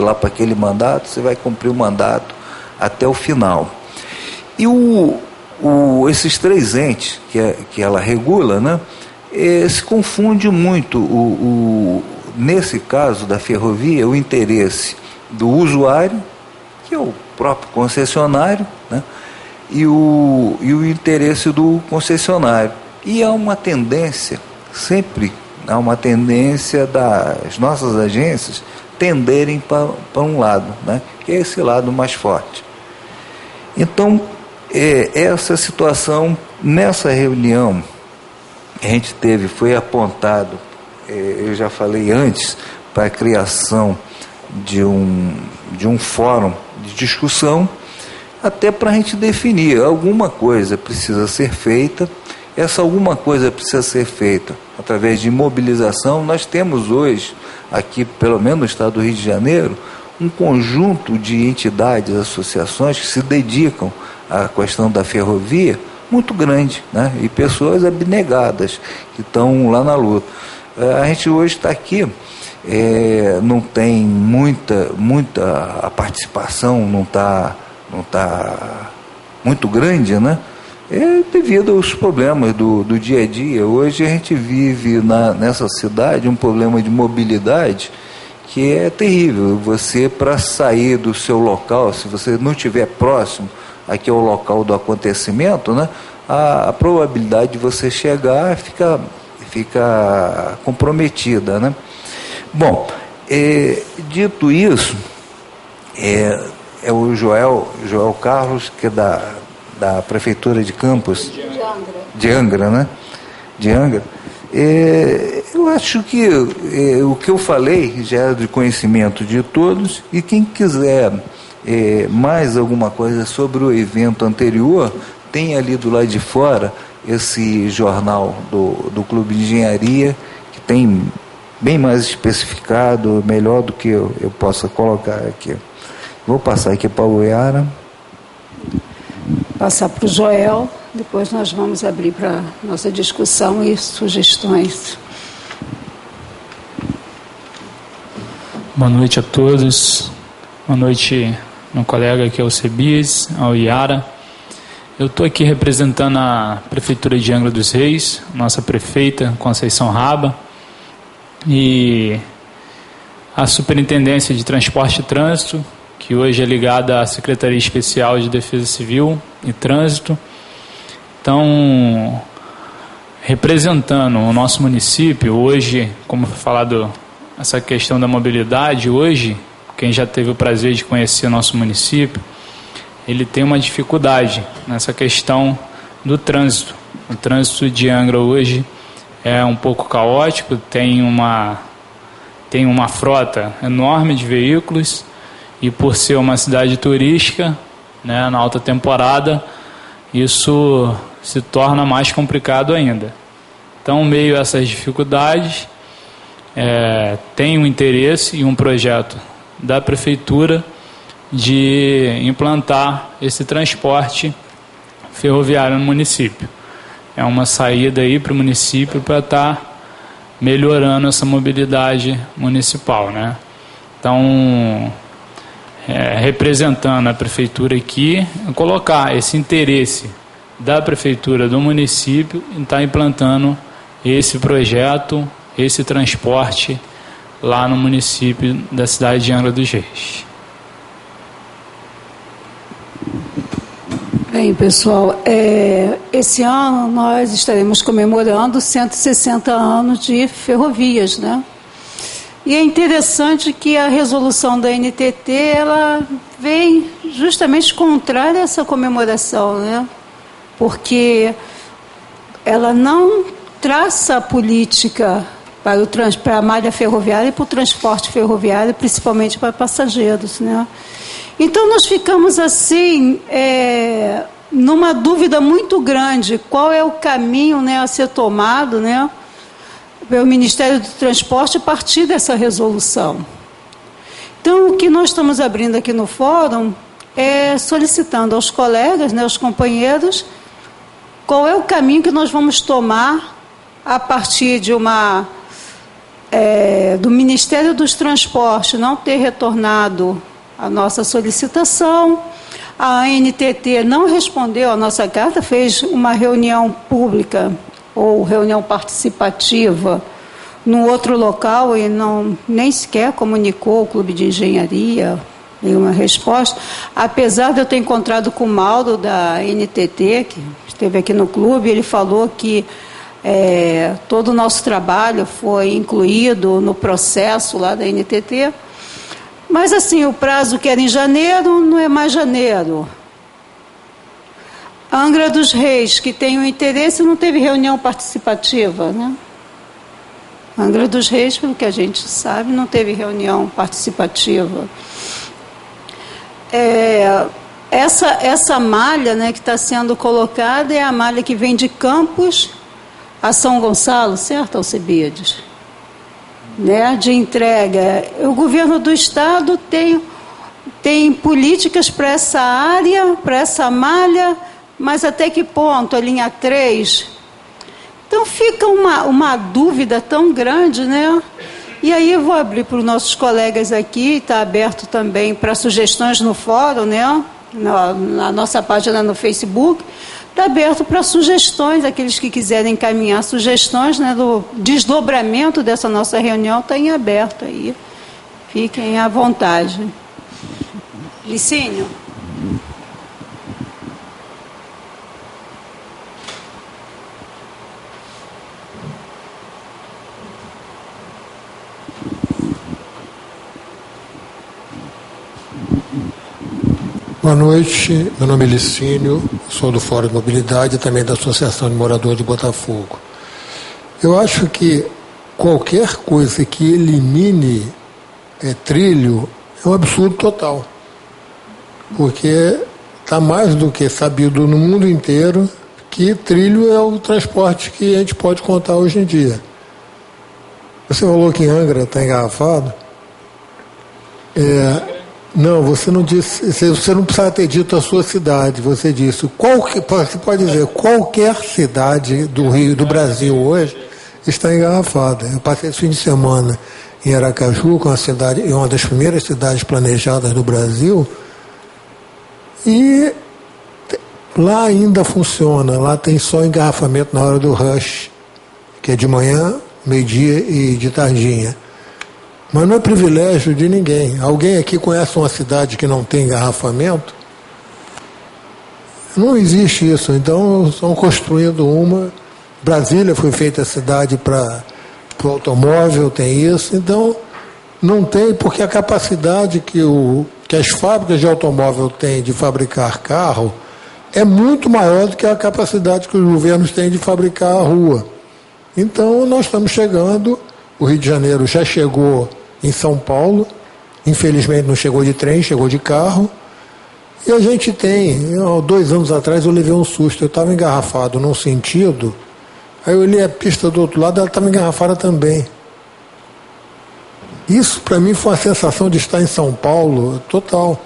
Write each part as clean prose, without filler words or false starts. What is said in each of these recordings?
lá para aquele mandato, você vai cumprir o mandato até o final. E esses três entes que ela regula, né, se confunde muito, nesse caso da ferrovia, o interesse do usuário, que é o próprio concessionário, né, e o interesse do concessionário. E há uma tendência, sempre há uma tendência das nossas agências tenderem para um lado, né, que é esse lado mais forte. Então, essa situação, nessa reunião que a gente teve, foi apontado, eu já falei antes, para a criação de um fórum de discussão, até para a gente definir, alguma coisa precisa ser feita. Essa alguma coisa precisa ser feita através de mobilização. Nós temos hoje, aqui pelo menos no estado do Rio de Janeiro, um conjunto de entidades, associações que se dedicam à questão da ferrovia muito grande, né? E pessoas abnegadas que estão lá na luta. A gente hoje está aqui, não tem muita a participação, não tá muito grande, né? Devido aos problemas do dia a dia. Hoje a gente vive nessa cidade um problema de mobilidade que é terrível. Você, para sair do seu local, se você não estiver próximo aqui ao local do acontecimento, né, a probabilidade de você chegar fica comprometida, né? Bom, dito isso, é o Joel Carlos, que é da Prefeitura de Campos, de Angra, né? De Angra. Eu acho que o que eu falei já é de conhecimento de todos, e quem quiser mais alguma coisa sobre o evento anterior, tem ali do lado de fora esse jornal do Clube de Engenharia, que tem bem mais especificado, melhor do que eu possa colocar aqui. Vou passar aqui para o Iara. Passar para o Joel, depois nós vamos abrir para nossa discussão e sugestões. Boa noite a todos. Boa noite, meu colega aqui, ao Cebias, ao Iara. Eu estou aqui representando a Prefeitura de Angra dos Reis, nossa prefeita Conceição Raba, e a Superintendência de Transporte e Trânsito, que hoje é ligada à Secretaria Especial de Defesa Civil e Trânsito. Então, representando o nosso município, hoje, como foi falado, essa questão da mobilidade, hoje, quem já teve o prazer de conhecer o nosso município, ele tem uma dificuldade nessa questão do trânsito. O trânsito de Angra hoje é um pouco caótico, tem uma frota enorme de veículos, e por ser uma cidade turística, né, na alta temporada, isso se torna mais complicado ainda. Então, meio a essas dificuldades, tem um interesse e um projeto da Prefeitura de implantar esse transporte ferroviário no município. É uma saída aí para o município para estar melhorando essa mobilidade municipal, né? Então, representando a Prefeitura aqui, colocar esse interesse da Prefeitura do município em estar implantando esse projeto, esse transporte lá no município da cidade de Angra dos Reis. Bem, pessoal, esse ano nós estaremos comemorando 160 anos de ferrovias, né? E é interessante que a resolução da NTT, ela vem justamente contrária a essa comemoração, né? Porque ela não traça a política para a malha ferroviária e para o transporte ferroviário, principalmente para passageiros, né? Então, nós ficamos assim, numa dúvida muito grande, qual é o caminho, né, a ser tomado, né, pelo Ministério do Transporte a partir dessa resolução. Então, o que nós estamos abrindo aqui no fórum é solicitando aos colegas, né, aos companheiros, qual é o caminho que nós vamos tomar a partir de uma do Ministério dos Transportes não ter retornado a nossa solicitação. A ANTT não respondeu à nossa carta, fez uma reunião pública ou reunião participativa num outro local e nem sequer comunicou o Clube de Engenharia, nenhuma resposta. Apesar de eu ter encontrado com o Mauro da ANTT, que esteve aqui no clube, ele falou que todo o nosso trabalho foi incluído no processo lá da ANTT. Mas, assim, o prazo que era em janeiro, não é mais janeiro. Angra dos Reis, que tem o interesse, não teve reunião participativa, né? Angra dos Reis, pelo que a gente sabe, não teve reunião participativa. Essa malha, né, que está sendo colocada é a malha que vem de Campos a São Gonçalo, certo, Alcebiades? Né, de entrega. O governo do estado tem políticas para essa área, para essa malha, mas até que ponto? A linha 3. Então fica uma dúvida tão grande, né? E aí eu vou abrir para os nossos colegas aqui, está aberto também para sugestões no fórum, né? Na nossa página no Facebook. Está aberto para sugestões, aqueles que quiserem encaminhar sugestões, né, do desdobramento dessa nossa reunião, está em aberto aí. Fiquem à vontade. Licínio. Boa noite, meu nome é Licínio, sou do Fórum de Mobilidade e também da Associação de Moradores de Botafogo. Eu acho que qualquer coisa que elimine trilho é um absurdo total, porque está mais do que sabido no mundo inteiro que trilho é o transporte que a gente pode contar hoje em dia. Você falou que Angra está engarrafado. Não, você não disse, você não precisava ter dito a sua cidade, você disse, você pode dizer, qualquer cidade do Rio, do Brasil hoje, está engarrafada. Eu passei esse fim de semana em Aracaju, que é uma das primeiras cidades planejadas do Brasil, e lá ainda funciona, lá tem só engarrafamento na hora do rush, que é de manhã, meio-dia e de tardinha. Mas não é privilégio de ninguém. Alguém aqui conhece uma cidade que não tem engarrafamento? Não existe isso. Então, estão construindo uma. Brasília foi feita a cidade para o automóvel, tem isso. Então, não tem, porque a capacidade que as fábricas de automóvel têm de fabricar carro é muito maior do que a capacidade que os governos têm de fabricar a rua. Então, nós estamos chegando. O Rio de Janeiro já chegou em São Paulo, infelizmente não chegou de trem, chegou de carro, e a gente tem, 2 anos atrás eu levei um susto, eu estava engarrafado num sentido, aí eu olhei a pista do outro lado, ela estava engarrafada também. Isso para mim foi uma sensação de estar em São Paulo, total,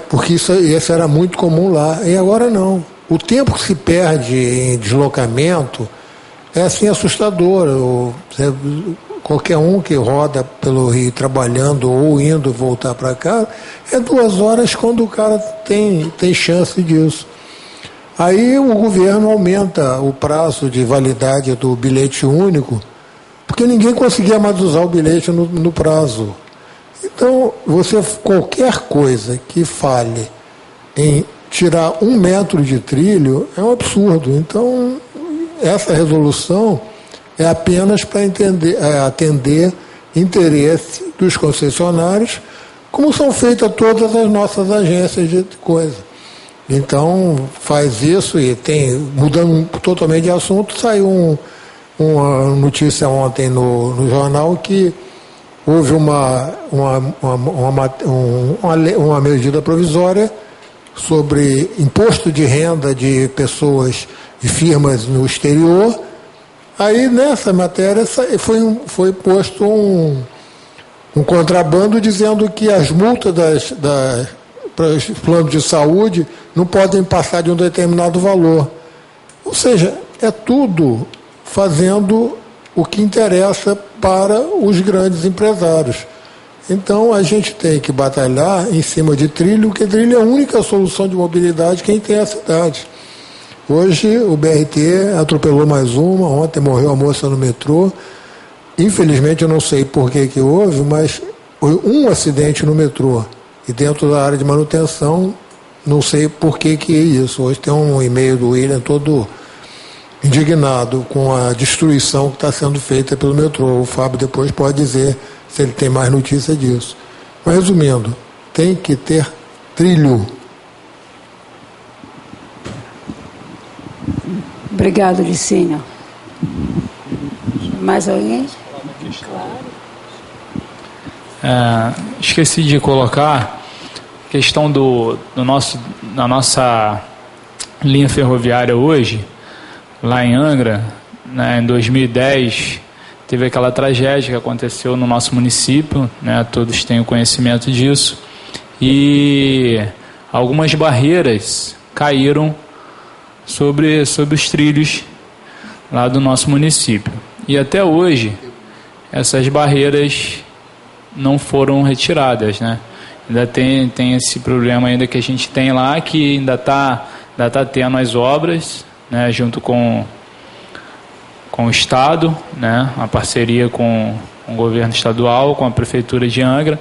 porque isso era muito comum lá, e agora não. O tempo que se perde em deslocamento é assim assustador. Qualquer um que roda pelo Rio trabalhando ou indo voltar para cá, é 2 horas quando o cara tem chance disso. Aí o governo aumenta o prazo de validade do bilhete único, porque ninguém conseguia mais usar o bilhete no prazo. Então, qualquer coisa que fale em tirar 1 metro de trilho é um absurdo. Então, essa resolução é apenas para atender interesse dos concessionários, como são feitas todas as nossas agências de coisa. Então, faz isso e mudando totalmente de assunto, saiu uma notícia ontem no jornal que houve uma medida provisória sobre imposto de renda de pessoas, de firmas no exterior. Aí, nessa matéria, foi posto um contrabando dizendo que as multas para os planos de saúde não podem passar de um determinado valor. Ou seja, é tudo fazendo o que interessa para os grandes empresários. Então, a gente tem que batalhar em cima de trilho, porque trilho é a única solução de mobilidade que tem a cidade. Hoje, o BRT atropelou mais uma, ontem morreu a moça no metrô. Infelizmente, eu não sei por que houve, mas um acidente no metrô. E dentro da área de manutenção, não sei por que é isso. Hoje tem um e-mail do William todo indignado com a destruição que está sendo feita pelo metrô. O Fábio depois pode dizer se ele tem mais notícia disso. Mas, resumindo, tem que ter trilho. Obrigado, Licínio. Mais alguém? Esqueci de colocar a questão da nossa linha ferroviária hoje, lá em Angra, né, em 2010, teve aquela tragédia que aconteceu no nosso município, né, todos têm o conhecimento disso, e algumas barreiras caíram sobre os trilhos lá do nosso município. E até hoje, essas barreiras não foram retiradas, né? Ainda tem esse problema ainda que a gente tem lá, que ainda tá tendo as obras, né, junto com o Estado, né, a parceria com o governo estadual, com a Prefeitura de Angra,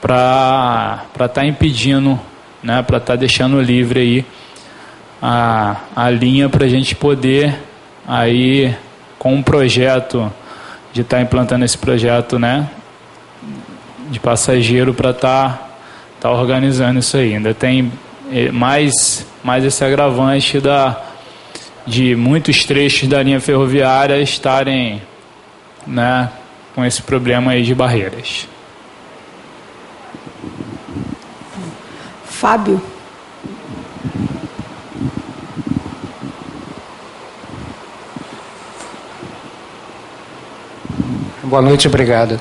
para estar impedindo, né, para estar deixando livre aí a linha para a gente poder aí, com um projeto, de estar implantando esse projeto, né, de passageiro, para estar organizando isso aí. Ainda tem mais esse agravante de muitos trechos da linha ferroviária estarem, né, com esse problema aí de barreiras. Fábio. Boa noite, obrigado.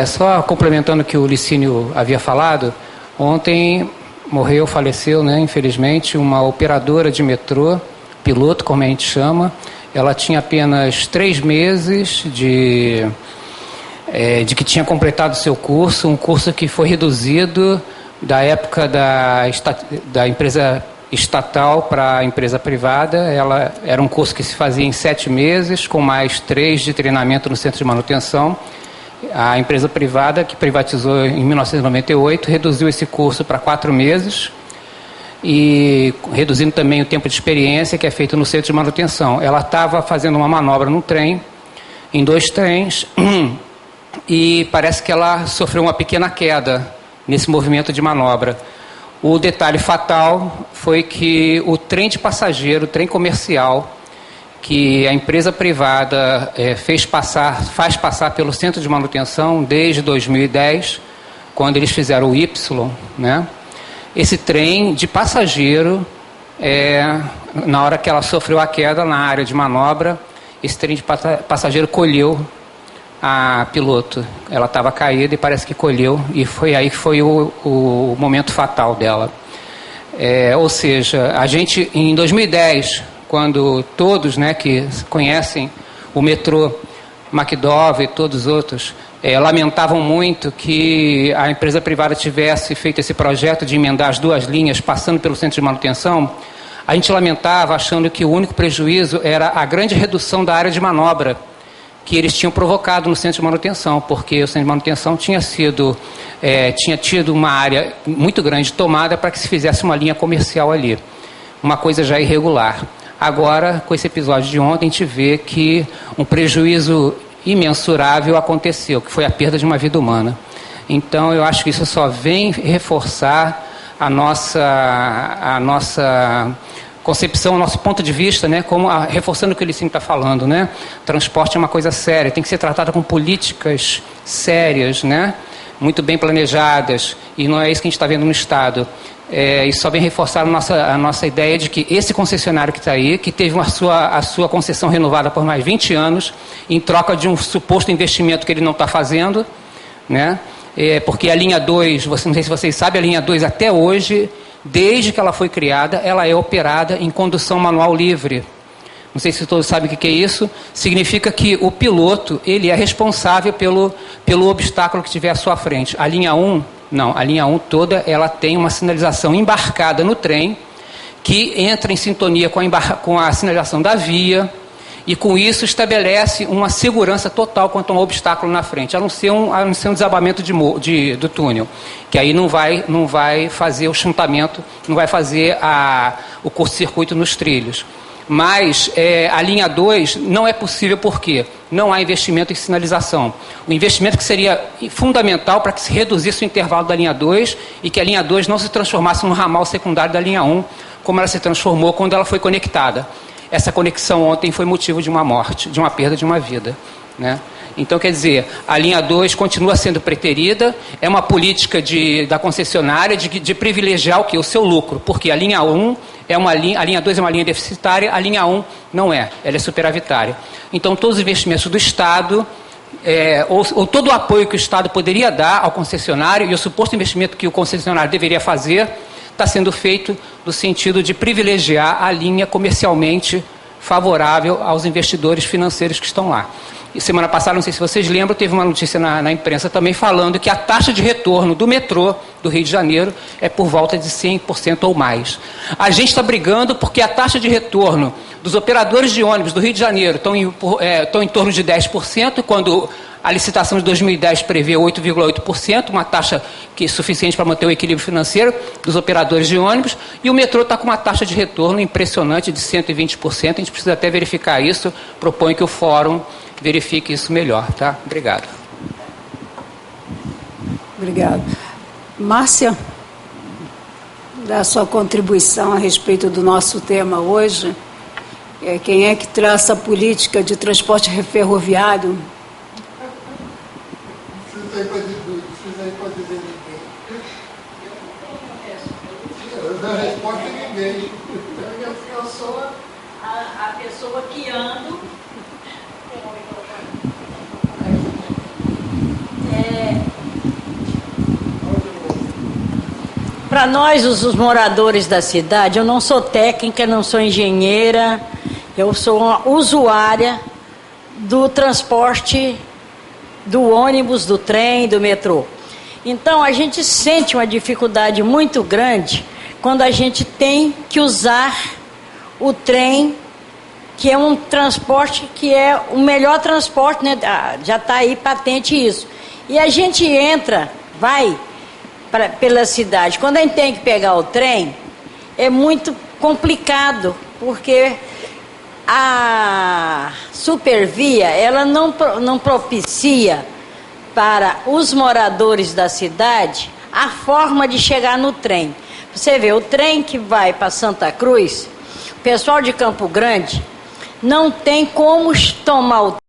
Só complementando o que o Licínio havia falado, ontem faleceu, né, infelizmente, uma operadora de metrô, piloto, como a gente chama. Ela tinha apenas 3 meses de que tinha completado seu curso, um curso que foi reduzido da época da empresa estatal para a empresa privada. Ela era um curso que se fazia em 7 meses, com mais 3 de treinamento no centro de manutenção. A empresa privada, que privatizou em 1998, reduziu esse curso para 4 meses, e reduzindo também o tempo de experiência que é feito no centro de manutenção. Ela estava fazendo uma manobra num trem, em 2 trens, e parece que ela sofreu uma pequena queda nesse movimento de manobra. O detalhe fatal foi que o trem de passageiro, o trem comercial, que a empresa privada faz passar pelo centro de manutenção desde 2010, quando eles fizeram o Y, né? Esse trem de passageiro, na hora que ela sofreu a queda na área de manobra, esse trem de passageiro colheu a piloto. Ela estava caída e parece que colheu, e foi aí que foi o momento fatal dela. Ou seja, a gente, em 2010, quando todos, né, que conhecem o metrô, McDowell e todos os outros, lamentavam muito que a empresa privada tivesse feito esse projeto de emendar as 2 linhas passando pelo centro de manutenção, a gente lamentava achando que o único prejuízo era a grande redução da área de manobra que eles tinham provocado no centro de manutenção, porque o centro de manutenção tinha tido uma área muito grande tomada para que se fizesse uma linha comercial ali, uma coisa já irregular. Agora, com esse episódio de ontem, a gente vê que um prejuízo imensurável aconteceu, que foi a perda de uma vida humana. Então, eu acho que isso só vem reforçar a nossa concepção, o nosso ponto de vista, né, reforçando o que o Licínio está falando, né? Transporte é uma coisa séria, tem que ser tratado com políticas sérias, né, muito bem planejadas, e não é isso que a gente está vendo no Estado. Isso só vem reforçar a nossa ideia de que esse concessionário que está aí, que teve a sua concessão renovada por mais 20 anos, em troca de um suposto investimento que ele não está fazendo, né? Porque a linha 2, não sei se vocês sabem, a linha 2 até hoje, desde que ela foi criada, ela é operada em condução manual livre. Não sei se todos sabem o que é isso. Significa que o piloto, ele é responsável pelo obstáculo que tiver à sua frente. A linha 1, não. A linha 1 toda, ela tem uma sinalização embarcada no trem, que entra em sintonia com a sinalização da via, e com isso estabelece uma segurança total quanto a um obstáculo na frente, a não ser um desabamento do túnel, que aí não vai fazer o chuntamento, não vai fazer o curto-circuito nos trilhos. Mas a linha 2 não é possível porque não há investimento em sinalização. O investimento que seria fundamental para que se reduzisse o intervalo da linha 2 e que a linha 2 não se transformasse no ramal secundário da linha 1, como ela se transformou quando ela foi conectada. Essa conexão ontem foi motivo de uma morte, de uma perda de uma vida, né? Então, quer dizer, a linha 2 continua sendo preterida, é uma política da concessionária de privilegiar o quê? O seu lucro, porque a linha 1 a linha 2 é uma linha deficitária, a linha 1 não é, ela é superavitária. Então, todos os investimentos do Estado, ou todo o apoio que o Estado poderia dar ao concessionário e o suposto investimento que o concessionário deveria fazer, está sendo feito no sentido de privilegiar a linha comercialmente favorável aos investidores financeiros que estão lá. E semana passada, não sei se vocês lembram, teve uma notícia na imprensa também falando que a taxa de retorno do metrô do Rio de Janeiro é por volta de 100% ou mais. A gente está brigando porque a taxa de retorno dos operadores de ônibus do Rio de Janeiro estão em torno de 10%, quando a licitação de 2010 prevê 8,8%, uma taxa que é suficiente para manter o equilíbrio financeiro dos operadores de ônibus, e o metrô está com uma taxa de retorno impressionante de 120%, a gente precisa até verificar isso, proponho que o fórum verifique isso melhor, tá? Obrigado. Obrigado. Márcia, da sua contribuição a respeito do nosso tema hoje, quem é que traça a política de transporte ferroviário? A resposta é ninguém. Eu sou a pessoa que ando. Para nós, os moradores da cidade, eu não sou técnica, não sou engenheira, eu sou uma usuária do transporte, do ônibus, do trem, do metrô. Então, a gente sente uma dificuldade muito grande quando a gente tem que usar o trem, que é um transporte que é o melhor transporte, né? Já está aí patente isso. E a gente vai pela cidade. Quando a gente tem que pegar o trem, é muito complicado, porque a supervia, ela não propicia para os moradores da cidade a forma de chegar no trem. Você vê, o trem que vai para Santa Cruz, o pessoal de Campo Grande não tem como tomar o